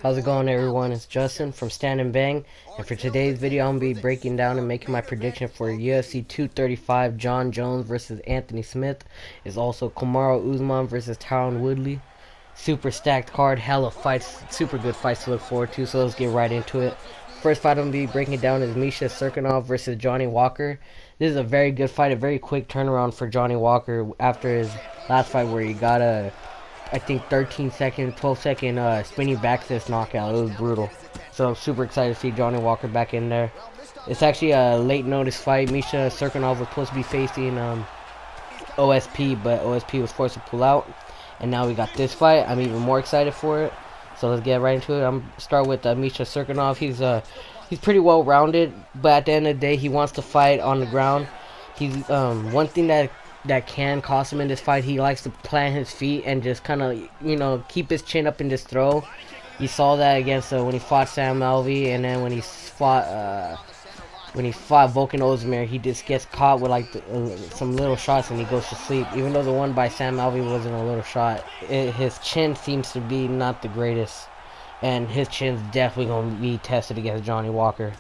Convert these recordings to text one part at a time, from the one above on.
How's it going, everyone? It's Justin from Stand and Bang, and for today's video I'm going to be breaking down and making my prediction for UFC 235 Jon Jones versus Anthony Smith. Is also Kamaru Usman versus Tyron Woodley. Super stacked card, hella fights, super good fights to look forward to, so let's get right into it. First fight I'm going to be breaking down is Misha Cirkunov versus Johnny Walker. This is a very good fight, a very quick turnaround for Johnny Walker after his last fight where he got a I think 13-second, 12-second spinning back fist knockout. It was brutal. So I'm super excited to see Johnny Walker back in there. It's actually a late notice fight. Misha Cirkunov was supposed to be facing OSP, but OSP was forced to pull out. And now we got this fight. I'm even more excited for it. So let's get right into it. I'm start with Misha Cirkunov. He's pretty well rounded, but at the end of the day, he wants to fight on the ground. He's one thing that can cost him in this fight. He likes to plant his feet and just kind of, keep his chin up and just throw. You saw that against when he fought Sam Alvey, and then when he fought Volkan Ozdemir, he just gets caught with like some little shots and he goes to sleep. Even though the one by Sam Alvey wasn't a little shot, his chin seems to be not the greatest, and his chin's definitely going to be tested against Johnny Walker.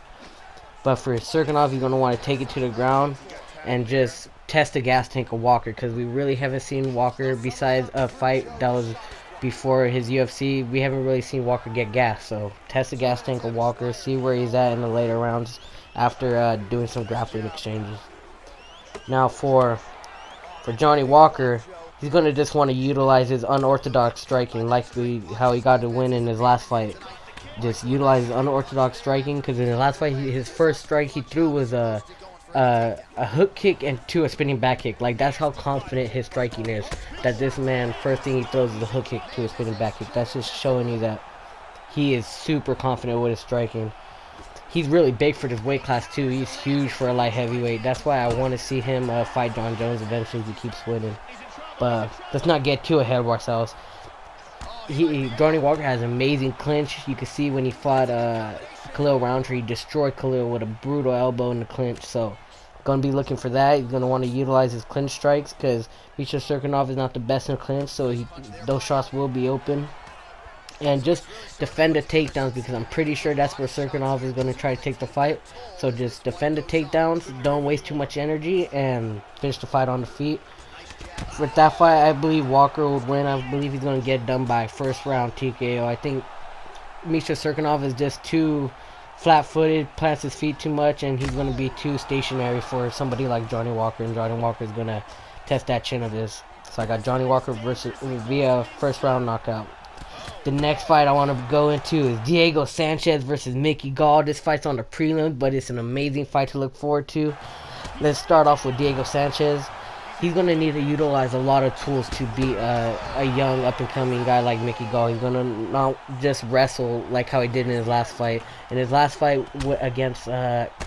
But for Cirkunov, he's going to want to take it to the ground and just test the gas tank of Walker, because we really haven't seen Walker, besides a fight that was before his UFC, we haven't really seen Walker get gas. So test the gas tank of Walker, see where he's at in the later rounds after doing some grappling exchanges. Now for Johnny Walker, he's going to just want to utilize his unorthodox striking, like how he got to win in his last fight. Just utilize his unorthodox striking, because in his last fight, his first strike he threw was a hook kick and a spinning back kick. Like, that's how confident his striking is. That this man, first thing he throws is a hook kick to a spinning back kick. That's just showing you that he is super confident with his striking. He's really big for this weight class too. He's huge for a light heavyweight. That's why I want to see him fight Jon Jones eventually if he keeps winning. But let's not get too ahead of ourselves. Johnny Walker has amazing clinch. You can see when he fought Khalil Roundtree, he destroyed Khalil with a brutal elbow in the clinch. So gonna be looking for that. He's gonna want to utilize his clinch strikes, because Misha Cirkunov is not the best in clinch, so those shots will be open. And just defend the takedowns, because I'm pretty sure that's where Cirkunov is going to try to take the fight. So just defend the takedowns, don't waste too much energy, and finish the fight on the feet. With that fight, I believe Walker would win. I believe he's going to get done by first round TKO. I think Misha Cirkunov is just too flat-footed, plants his feet too much, and he's going to be too stationary for somebody like Johnny Walker, and Johnny Walker is going to test that chin of his. So I got Johnny Walker via first round knockout. The next fight I want to go into is Diego Sanchez versus Mickey Gall. This fight's on the prelim, but it's an amazing fight to look forward to. Let's start off with Diego Sanchez. He's going to need to utilize a lot of tools to beat a young up-and-coming guy like Mickey Gall. He's going to not just wrestle like how he did in his last fight. In his last fight against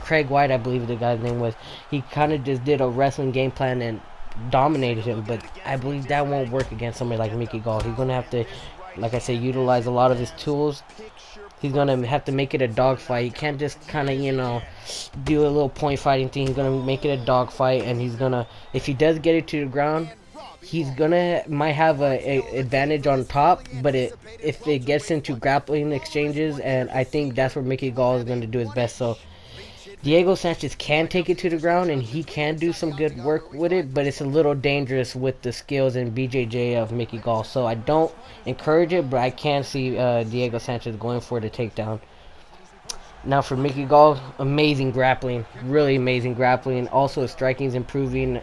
Craig White, I believe the guy's name was, he kind of just did a wrestling game plan and dominated him. But I believe that won't work against somebody like Mickey Gall. He's going to have to, like I said, utilize a lot of his tools. He's going to have to make it a dogfight. He can't just kind of, do a little point fighting thing. He's going to make it a dogfight, and he's going to, if he does get it to the ground, he's going to, might have a advantage on top, but if it gets into grappling exchanges, and I think that's where Mickey Gall is going to do his best. So Diego Sanchez can take it to the ground, and he can do some good work with it, but it's a little dangerous with the skills and BJJ of Mickey Gall. So I don't encourage it, but I can see Diego Sanchez going for the takedown. Now for Mickey Gall, amazing grappling, really amazing grappling. Also his striking is improving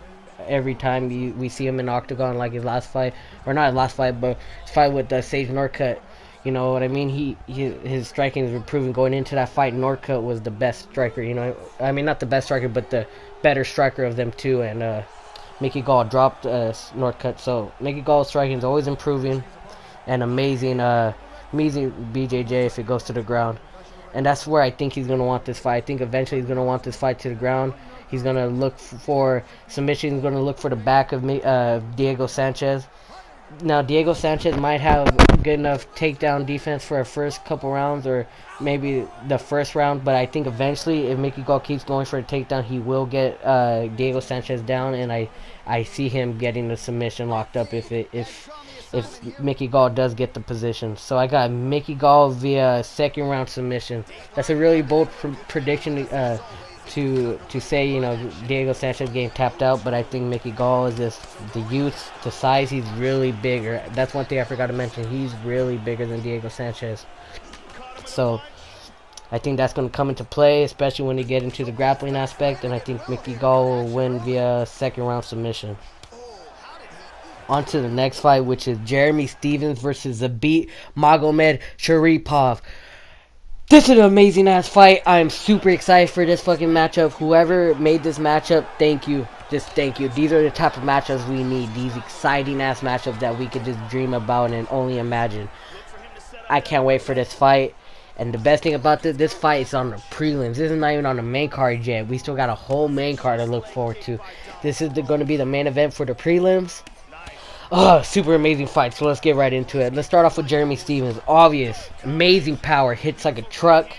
every time we see him in octagon, like his last fight, or not his last fight, but his fight with Sage Northcutt. You know what I mean? His striking is improving. Going into that fight, Northcutt was the best striker. I mean, not the best striker, but the better striker of them two. And Mickey Gall dropped Northcutt. So Mickey Gall's striking is always improving, and amazing BJJ if it goes to the ground. And that's where I think he's going to want this fight. I think eventually he's going to want this fight to the ground. He's going to look for submission. He's going to look for the back of Diego Sanchez. Now, Diego Sanchez might have good enough takedown defense for a first couple rounds, or maybe the first round, but I think eventually, if Mickey Gall keeps going for a takedown, he will get Diego Sanchez down, and I see him getting the submission locked up if if Mickey Gall does get the position. So I got Mickey Gall via second round submission. That's a really bold prediction to say, you know, Diego Sanchez game tapped out, but I think Mickey Gall is just the youth, the size. He's really bigger. That's one thing I forgot to mention. He's really bigger than Diego Sanchez. So I think that's going to come into play, especially when you get into the grappling aspect, and I think Mickey Gall will win via second round submission. On to the next fight, which is Jeremy Stephens versus Zabit Magomed Sharipov. This is an amazing ass fight. I'm super excited for this fucking matchup. Whoever made this matchup, thank you. Just thank you. These are the type of matchups we need. These exciting ass matchups that we could just dream about and only imagine. I can't wait for this fight. And the best thing about this fight is on the prelims. This is not even on the main card yet. We still got a whole main card to look forward to. This is going to be the main event for the prelims. Oh, super amazing fight. So let's get right into it. Let's start off with Jeremy Stephens. Obvious, amazing power. Hits like a truck.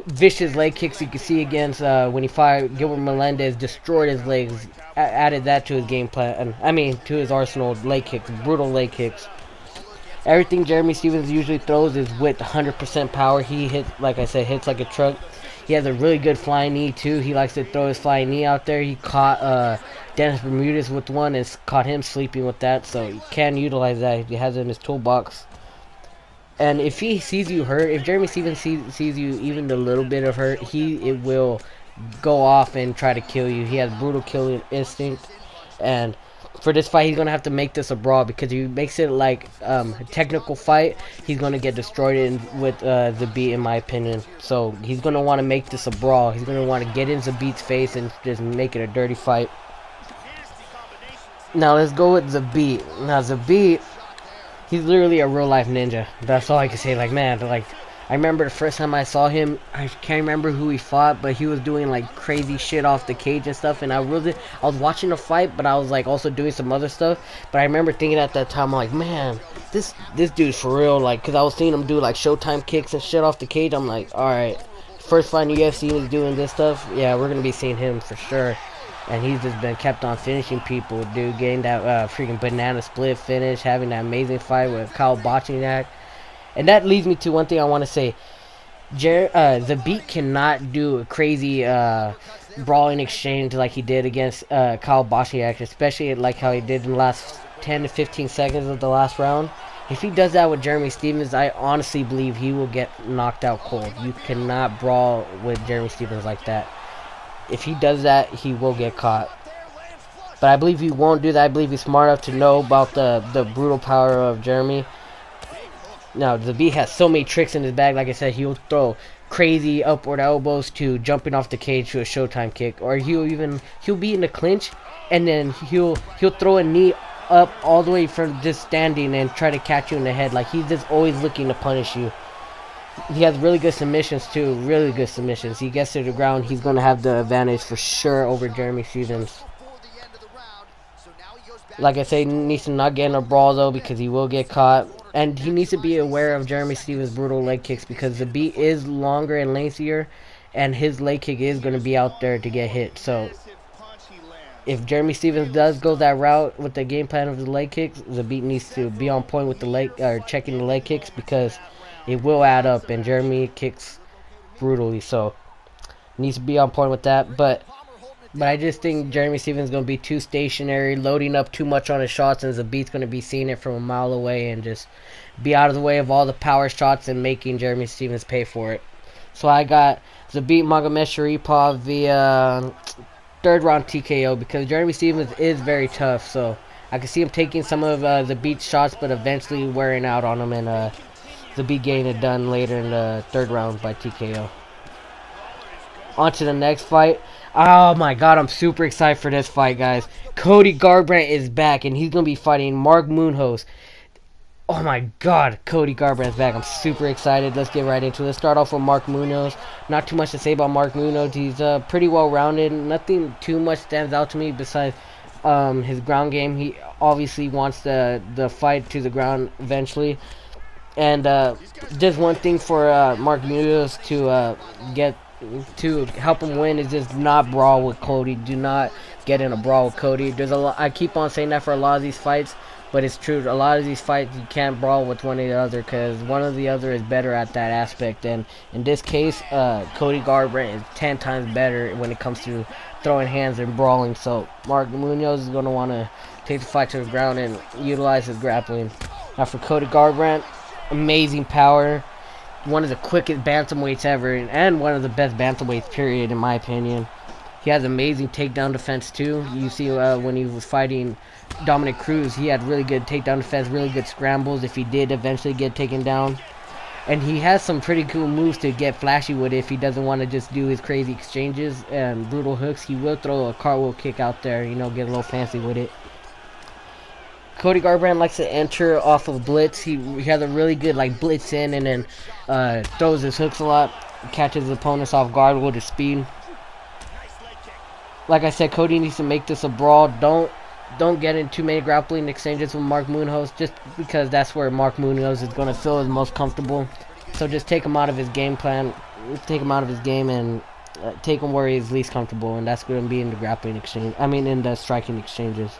Vicious leg kicks you can see against when he fired Gilbert Melendez. Destroyed his legs. Added that to his game plan. I mean, to his arsenal. Leg kicks. Brutal leg kicks. Everything Jeremy Stephens usually throws is with 100% power. He hits, like I said, hits like a truck. He has a really good flying knee too. He likes to throw his flying knee out there. He caught Dennis Bermudez with one and caught him sleeping with that. So he can utilize that. He has it in his toolbox. And if he sees you hurt, if Jeremy Stephens sees you even a little bit of hurt, it will go off and try to kill you. He has brutal killing instinct. And for this fight, he's going to have to make this a brawl, because if he makes it like a technical fight, he's going to get destroyed with Zabit, in my opinion. So he's going to want to make this a brawl. He's going to want to get in Zabit's face and just make it a dirty fight. Now let's go with Zabit. Now Zabit, he's literally a real life ninja. That's all I can say. Like, man, like, I remember the first time I saw him, I can't remember who he fought, but he was doing like crazy shit off the cage and stuff, and I was watching the fight, but I was like also doing some other stuff. But I remember thinking at that time, like, man, this dude's for real, like, because I was seeing him do like Showtime kicks and shit off the cage. I'm like, alright, first fight in the UFC was doing this stuff, yeah, we're gonna be seeing him for sure. And he's just been kept on finishing people, dude, getting that freaking banana split finish, having that amazing fight with Kyle Bochniak. And that leads me to one thing I want to say. Zabit cannot do a crazy brawling exchange like he did against Kyle Bochniak, especially like how he did in the last 10 to 15 seconds of the last round. If he does that with Jeremy Stephens, I honestly believe he will get knocked out cold. You cannot brawl with Jeremy Stephens like that. If he does that, he will get caught. But I believe he won't do that. I believe he's smart enough to know about the brutal power of Jeremy. Now, Zabit has so many tricks in his bag. Like I said, he'll throw crazy upward elbows to jumping off the cage to a Showtime kick, or he'll be in the clinch, and then he'll throw a knee up all the way from just standing and try to catch you in the head. Like, he's just always looking to punish you. He has really good submissions too, really good submissions. He gets to the ground, he's going to have the advantage for sure over Jeremy Stephens. Like I say, he needs to not get in a brawl though, because he will get caught. And he needs to be aware of Jeremy Stephens' brutal leg kicks, because the beat is longer and lengthier, and his leg kick is going to be out there to get hit. So if Jeremy Stephens does go that route with the game plan of the leg kicks, the beat needs to be on point with the leg, or checking the leg kicks, because it will add up, and Jeremy kicks brutally. So needs to be on point with that. But I just think Jeremy Stephens is going to be too stationary, loading up too much on his shots, and Zabit's going to be seeing it from a mile away and just be out of the way of all the power shots and making Jeremy Stephens pay for it. So I got Zabit Magomed Sharipov via third round TKO, because Jeremy Stephens is very tough. So I can see him taking some of Zabit's shots, but eventually wearing out on him, and Zabit getting it done later in the third round by TKO. On to the next fight. Oh my god, I'm super excited for this fight, guys. Cody Garbrandt is back, and he's going to be fighting Mark Munoz. Oh my god, Cody Garbrandt's back. I'm super excited. Let's get right into it. Let's start off with Mark Munoz. Not too much to say about Mark Munoz. He's pretty well-rounded. Nothing too much stands out to me besides his ground game. He obviously wants the fight to the ground eventually. And just one thing for Mark Munoz to help him win is just not brawl with Cody. Do not get in a brawl with Cody. There's a lot. I keep on saying that for a lot of these fights. But it's true, a lot of these fights you can't brawl with one or the other because one or the other is better at that aspect. And in this case, Cody Garbrandt is 10 times better when it comes to throwing hands and brawling. So Mark Munoz is going to want to take the fight to the ground and utilize his grappling. Now for Cody Garbrandt, amazing power. One of the quickest bantamweights ever, and one of the best bantamweights, period, in my opinion. He has amazing takedown defense too. You see when he was fighting Dominic Cruz, he had really good takedown defense, really good scrambles if he did eventually get taken down. And he has some pretty cool moves to get flashy with it if he doesn't want to just do his crazy exchanges and brutal hooks. He will throw a cartwheel kick out there, you know, get a little fancy with it. Cody Garbrandt likes to enter off of blitz. He has a really good like blitz in and then throws his hooks a lot, catches his opponents off guard with his speed. Like I said, Cody needs to make this a brawl. Don't get in too many grappling exchanges with Mark Munoz, just because that's where Mark Munoz is going to feel the most comfortable. So just take him out of his game plan, take him out of his game, and take him where he's least comfortable, and that's going to be in the grappling exchange. I mean, in the striking exchanges.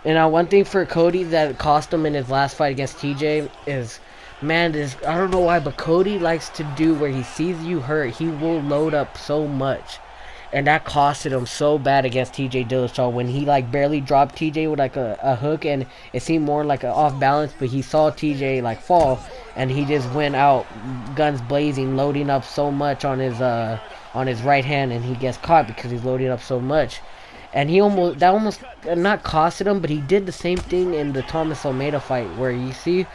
And now one thing for Cody that cost him in his last fight against TJ is, man, I don't know why, but Cody likes to do where he sees you hurt, he will load up so much. And that costed him so bad against TJ Dillashaw when he like barely dropped TJ with like a hook, and it seemed more like an off balance, but he saw TJ like fall and he just went out guns blazing, loading up so much on his right hand, and he gets caught because he's loading up so much. And that almost not costed him, but he did the same thing in the Thomas Almeida fight, where you see,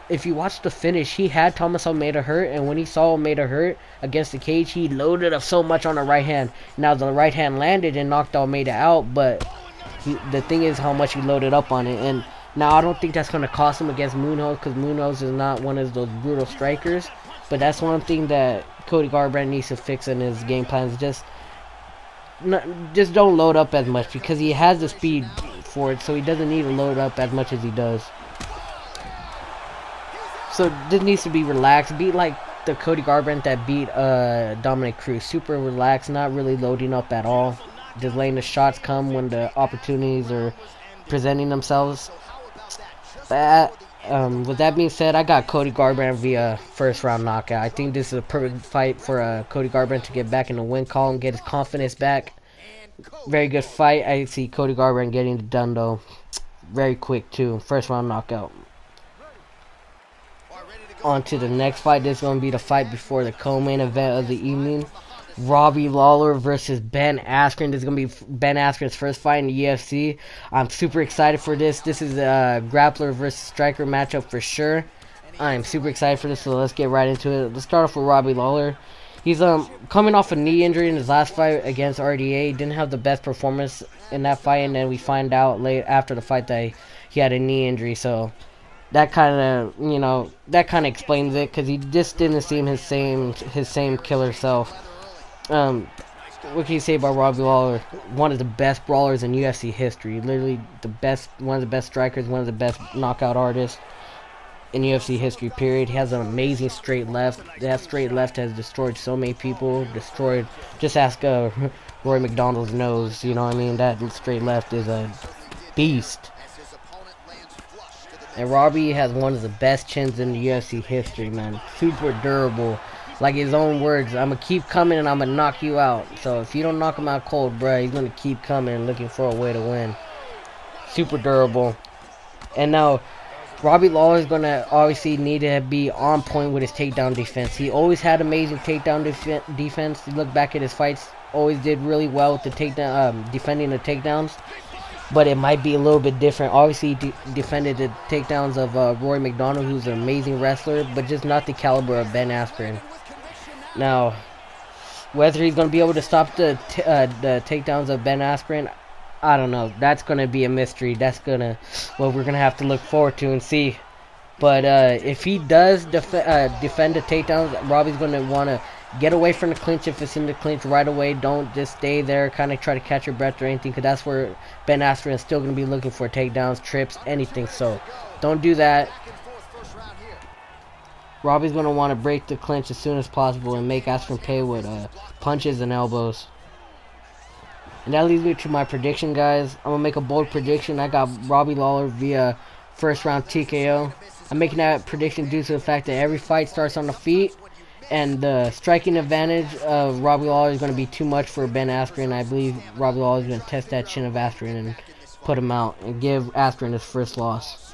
if you watch the finish, he had Thomas Almeida hurt, and when he saw Almeida hurt against the cage, he loaded up so much on the right hand. Now the right hand landed and knocked Almeida out, but the thing is how much he loaded up on it. And now I don't think that's going to cost him against Munoz, because Munoz is not one of those brutal strikers. But that's one thing that Cody Garbrandt needs to fix in his game plans. Just don't load up as much, because he has the speed for it, so he doesn't need to load up as much as he does. So this needs to be relaxed. Be like the Cody Garbrandt that beat Dominic Cruz. Super relaxed, not really loading up at all. Just letting the shots come when the opportunities are presenting themselves. With that being said, I got Cody Garbrandt via first round knockout. I think this is a perfect fight for Cody Garbrandt to get back in the win column, get his confidence back. Very good fight. I see Cody Garbrandt getting it done though. Very quick too. First round knockout. On to the next fight. This is going to be the fight before the co-main event of the evening. Robbie Lawler versus Ben Askren. This is going to be Ben Askren's first fight in the UFC. I'm super excited for this. This is a grappler versus striker matchup for sure. I'm super excited for this, so let's get right into it. Let's start off with Robbie Lawler. He's coming off a knee injury in his last fight against RDA. He didn't have the best performance in that fight, and then we find out late after the fight that he had a knee injury, so that kind of explains it, because he just didn't seem his same killer self. What can you say about Robbie Lawler? One of the best brawlers in UFC history. Literally one of the best strikers, one of the best knockout artists in UFC history, period. He has an amazing straight left. That straight left has destroyed so many people. Just ask Roy McDonald's nose, you know what I mean? That straight left is a beast. And Robbie has one of the best chins in the UFC history, man. Super durable. Like his own words, I'm going to keep coming and I'm going to knock you out. So if you don't knock him out cold, bruh, he's going to keep coming looking for a way to win. Super durable. And now, Robbie Lawler is going to obviously need to be on point with his takedown defense. He always had amazing takedown defense. You look back at his fights, always did really well with the takedown, defending the takedowns. But it might be a little bit different. Obviously, he defended the takedowns of Roy McDonald, who's an amazing wrestler, but just not the caliber of Ben Askren. Now, whether he's going to be able to stop the takedowns of Ben Askren, I don't know. That's going to be a mystery. That's what we're going to have to look forward to and see. But if he does defend the takedowns, Robbie's going to want to get away from the clinch if it's in the clinch right away. Don't just stay there, kind of try to catch your breath or anything, because that's where Ben Askren is still going to be looking for takedowns, trips, anything. So don't do that. Robbie's going to want to break the clinch as soon as possible and make Askren pay with punches and elbows. And that leads me to my prediction, guys. I'm gonna make a bold prediction. I got Robbie Lawler via first round TKO. I'm making that prediction due to the fact that every fight starts on the feet, and the striking advantage of Robbie Lawler is going to be too much for Ben Askren. I believe Robbie Lawler is going to test that chin of Askren and put him out and give Askren his first loss.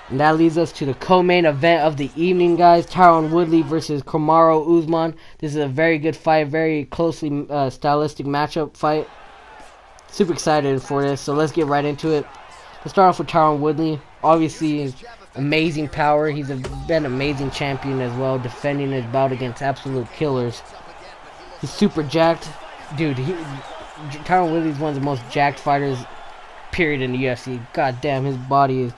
And that leads us to the co-main event of the evening, guys. Tyron Woodley versus Kamaru Usman. This is a very good fight, very closely stylistic matchup fight. Super excited for this, so let's get right into it. Let's start off with Tyron Woodley. Obviously, amazing power. He's been an amazing champion as well, defending his bout against absolute killers. He's super jacked. Dude, Tyron Woodley is one of the most jacked fighters, period, in the UFC. God damn, his body is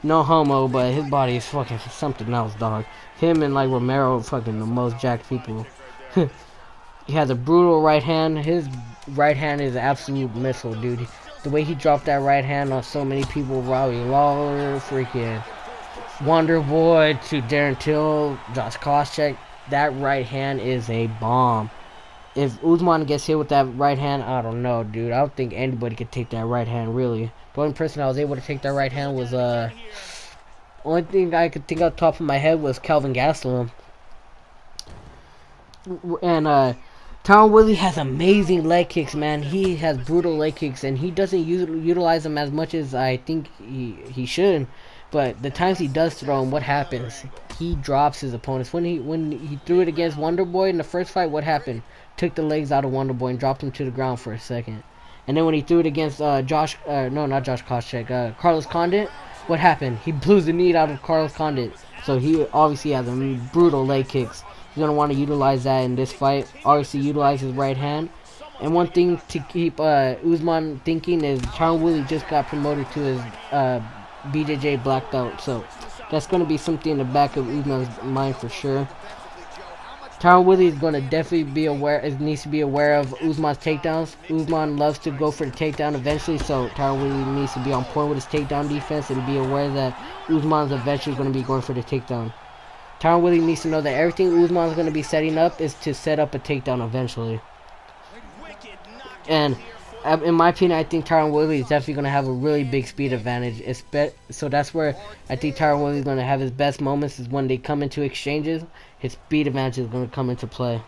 no homo, but his body is fucking something else, dog. Him and, like, Romero are fucking the most jacked people. He has a brutal right hand. His right hand is an absolute missile, dude. The way he dropped that right hand on so many people, Robbie Lawler, freaking Wonder Boy to Darren Till, Josh Koscheck, that right hand is a bomb. If Usman gets hit with that right hand, I don't know, dude. I don't think anybody could take that right hand, really. The only person I was able to take that right hand was, only thing I could think off the top of my head was Kelvin Gastelum. And, Tyron Woodley has amazing leg kicks, man. He has brutal leg kicks, and he doesn't utilize them as much as I think he should. But the times he does throw them, what happens? He drops his opponents. When he threw it against Wonder Boy in the first fight, what happened? Took the legs out of Wonder Boy and dropped him to the ground for a second. And then when he threw it against not Josh Koscheck, Carlos Condit, what happened? He blew the knee out of Carlos Condit. So he obviously has brutal leg kicks. He's going to want to utilize that in this fight. Obviously utilize his right hand. And one thing to keep Usman thinking is Tyron Woodley just got promoted to his BJJ black belt. So that's going to be something in the back of Usman's mind for sure. Tyron Woodley is going to definitely be aware, needs to be aware of Usman's takedowns. Usman loves to go for the takedown eventually, so Tyron Woodley needs to be on point with his takedown defense and be aware that Usman's eventually going to be going for the takedown. Tyron Woodley needs to know that everything Usman's going to be setting up is to set up a takedown eventually. And in my opinion, I think Tyron Woodley is definitely going to have a really big speed advantage. So that's where I think Tyron Woodley is going to have his best moments, is when they come into exchanges. His speed advantage is going to come into play.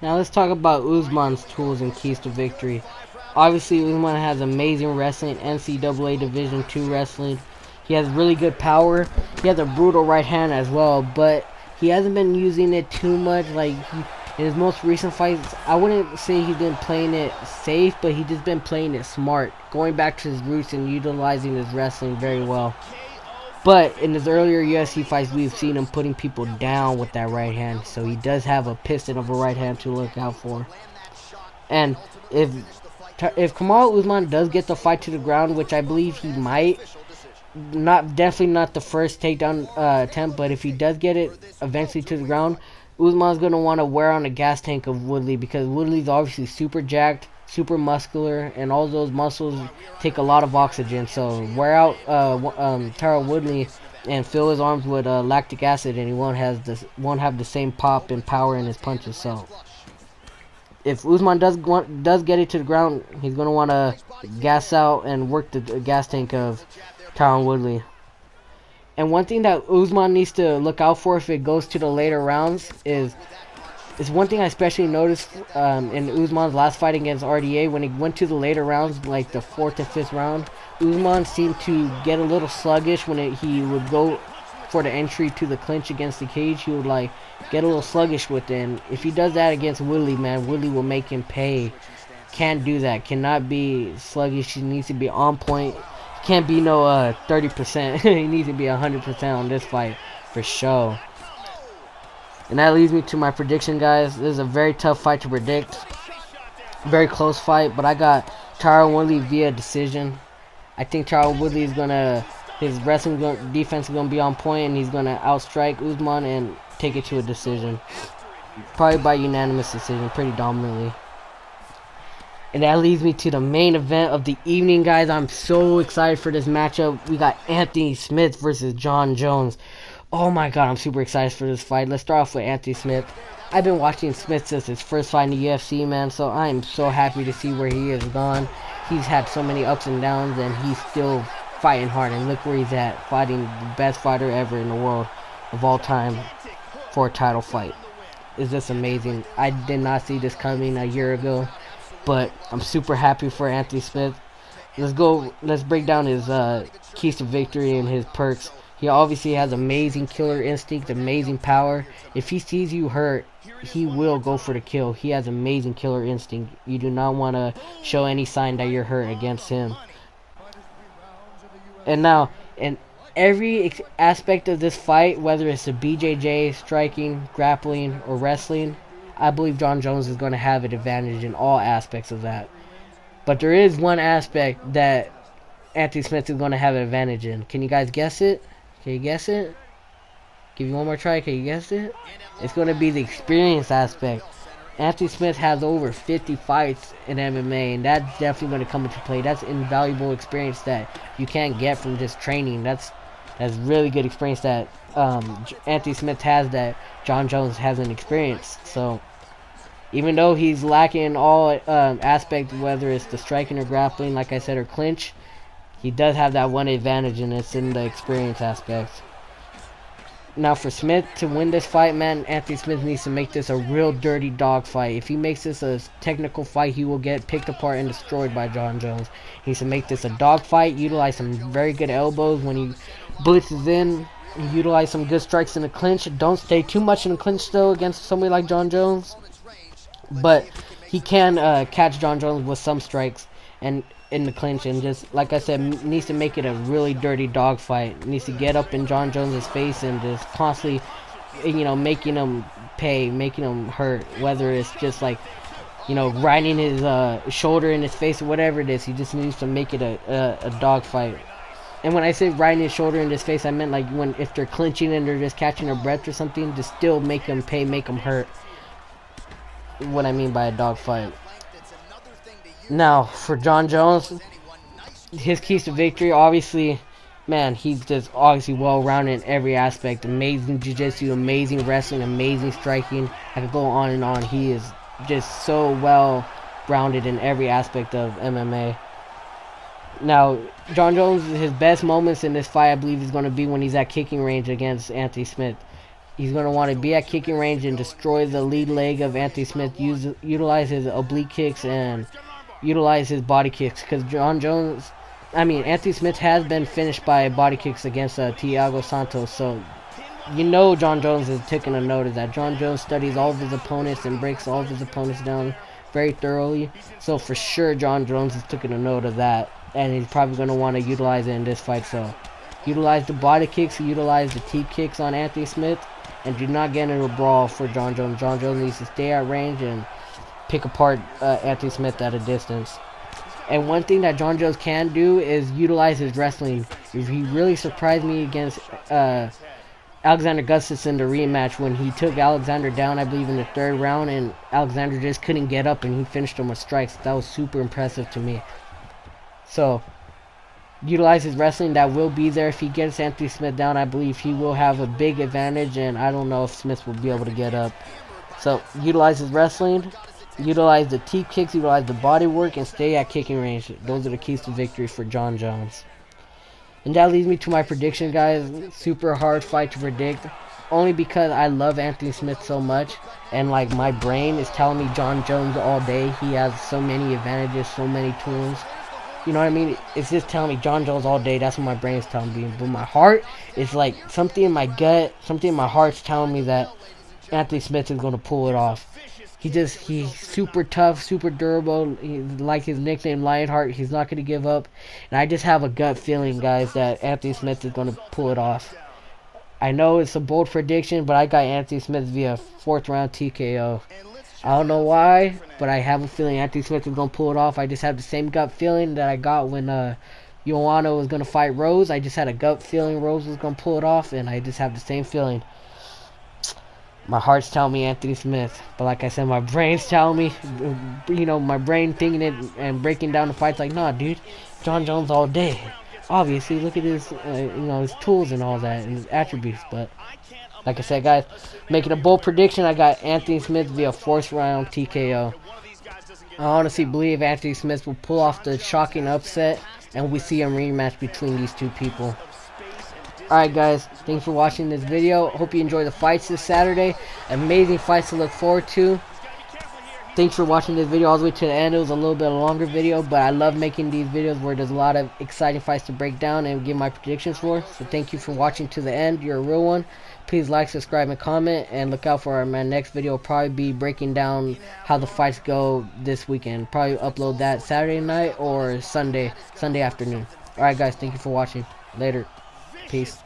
Now let's talk about Usman's tools and keys to victory. Obviously, Usman has amazing wrestling, NCAA Division II wrestling. He has really good power. He has a brutal right hand as well, but he hasn't been using it too much. Like, in his most recent fights, I wouldn't say he's been playing it safe, but he's just been playing it smart, going back to his roots and utilizing his wrestling very well. But in his earlier UFC fights, we've seen him putting people down with that right hand, so he does have a piston of a right hand to look out for. And if Kamaru Usman does get the fight to the ground, which I believe he might, definitely not the first takedown attempt, but if he does get it eventually to the ground, Usman's going to want to wear on the gas tank of Woodley, because Woodley's obviously super jacked, super muscular, and all those muscles take a lot of oxygen. So wear out Tyron Woodley and fill his arms with lactic acid, and he won't have the same pop and power in his punches. So if Usman does get it to the ground, he's going to want to gas out and work the gas tank of Tyron Woodley. And one thing that Usman needs to look out for if it goes to the later rounds is one thing I especially noticed in Usman's last fight against RDA. When he went to the later rounds, like the 4th and 5th round, Usman seemed to get a little sluggish when he would go for the entry to the clinch against the cage. He would like get a little sluggish with it. And if he does that against Woodley, man, Woodley will make him pay. Can't do that. Cannot be sluggish. He needs to be on point. Can't be no 30%. He needs to be 100% on this fight for sure. And that leads me to my prediction, guys. This is a very tough fight to predict. Very close fight, but I got Tyron Woodley via decision. I think Tyron Woodley is his wrestling defense is gonna be on point, and he's gonna outstrike Usman and take it to a decision. Probably by unanimous decision, pretty dominantly. And that leads me to the main event of the evening, guys. I'm so excited for this matchup. We got Anthony Smith versus Jon Jones. Oh my god, I'm super excited for this fight. Let's start off with Anthony Smith. I've been watching Smith since his first fight in the UFC, man, so I am so happy to see where he has gone. He's had so many ups and downs, and he's still fighting hard, and look where he's at, fighting the best fighter ever in the world of all time for a title fight. It's just amazing. I did not see this coming a year ago, but I'm super happy for Anthony Smith. Let's break down his keys to victory and his perks. He obviously has amazing killer instinct, amazing power. If he sees you hurt, he will go for the kill. He has amazing killer instinct. You do not want to show any sign that you're hurt against him. And now, in every aspect of this fight, whether it's a BJJ, striking, grappling, or wrestling, I believe Jon Jones is going to have an advantage in all aspects of that. But there is one aspect that Anthony Smith is going to have an advantage in. Can you guys guess it? Can you guess it? Give you one more try. Can you guess it? It's going to be the experience aspect. Anthony Smith has over 50 fights in MMA, and that's definitely going to come into play. That's invaluable experience that you can't get from just training. That's really good experience that Anthony Smith has that Jon Jones hasn't experienced. So even though he's lacking in all aspects, whether it's the striking or grappling, like I said, or clinch, he does have that one advantage, and it's in the experience aspect. Now, for Smith to win this fight, man, Anthony Smith needs to make this a real dirty dog fight. If he makes this a technical fight, he will get picked apart and destroyed by Jon Jones. He needs to make this a dog fight, utilize some very good elbows when he blitzes in, utilize some good strikes in the clinch. Don't stay too much in the clinch, though, against somebody like Jon Jones. But he can catch Jon Jones with some strikes and in the clinch, and just like I said, needs to make it a really dirty dog fight. Needs to get up in Jon Jones's face and just constantly, making him pay, making him hurt. Whether it's just like, riding his shoulder in his face or whatever it is, he just needs to make it a dog fight. And when I say riding his shoulder in his face, I meant like if they're clinching and they're just catching their breath or something, just still make him pay, make him hurt. What I mean by a dog fight. Now, for Jon Jones, his keys to victory, obviously, man, he's just obviously well-rounded in every aspect. Amazing jiu-jitsu, amazing wrestling, amazing striking. I could go on and on. He is just so well-rounded in every aspect of MMA. Now, Jon Jones, his best moments in this fight, I believe, is going to be when he's at kicking range against Anthony Smith. He's going to want to be at kicking range and destroy the lead leg of Anthony Smith, utilize his oblique kicks and utilize his body kicks, because Anthony Smith has been finished by body kicks against Thiago Santos, so Jon Jones is taking a note of that. Jon Jones studies all of his opponents and breaks all of his opponents down very thoroughly, so for sure Jon Jones is taking a note of that, and he's probably going to want to utilize it in this fight. So utilize the body kicks, utilize the teep kicks on Anthony Smith, and do not get into a brawl for Jon Jones. Jon Jones needs to stay at range and pick apart Anthony Smith at a distance. And one thing that Jon Jones can do is utilize his wrestling. If he really surprised me against Alexander Gustafsson in the rematch when he took Alexander down, I believe, in the third round, and Alexander just couldn't get up and he finished him with strikes. That was super impressive to me. So utilize his wrestling. That will be there. If he gets Anthony Smith down, I believe he will have a big advantage, and I don't know if Smith will be able to get up. So utilize his wrestling, utilize the teep kicks, utilize the body work, and stay at kicking range. Those are the keys to victory for Jon Jones. And that leads me to my prediction, guys. Super hard fight to predict, only because I love Anthony Smith so much, and like my brain is telling me Jon Jones all day. He has so many advantages, so many tools. You know what I mean? It's just telling me Jon Jones all day. That's what my brain is telling me. But my heart is like something in my gut, something in my heart's telling me that Anthony Smith is going to pull it off. He's super tough, super durable. Like his nickname, Lionheart. He's not going to give up. And I just have a gut feeling, guys, that Anthony Smith is going to pull it off. I know it's a bold prediction, but I got Anthony Smith via 4th round TKO. I don't know why, but I have a feeling Anthony Smith is going to pull it off. I just have the same gut feeling that I got when Joanna was going to fight Rose. I just had a gut feeling Rose was going to pull it off, and I just have the same feeling. My heart's telling me Anthony Smith, but like I said, my brain's telling me, my brain thinking it and breaking down the fights like, nah, dude, Jon Jones all day. obviously, look at his, his tools and all that, and his attributes. But like I said, guys, making a bold prediction, I got Anthony Smith via fourth round TKO. I honestly believe Anthony Smith will pull off the shocking upset, and we see a rematch between these two people. Alright guys, thanks for watching this video. Hope you enjoy the fights this Saturday. Amazing fights to look forward to. Thanks for watching this video all the way to the end. It was a little bit longer video, but I love making these videos where there's a lot of exciting fights to break down and give my predictions for. So thank you for watching to the end. You're a real one. Please like, subscribe, and comment, and look out for my next video. I'll probably be breaking down how the fights go this weekend. Probably upload that Saturday night or Sunday afternoon. Alright guys, thank you for watching. Later. Peace.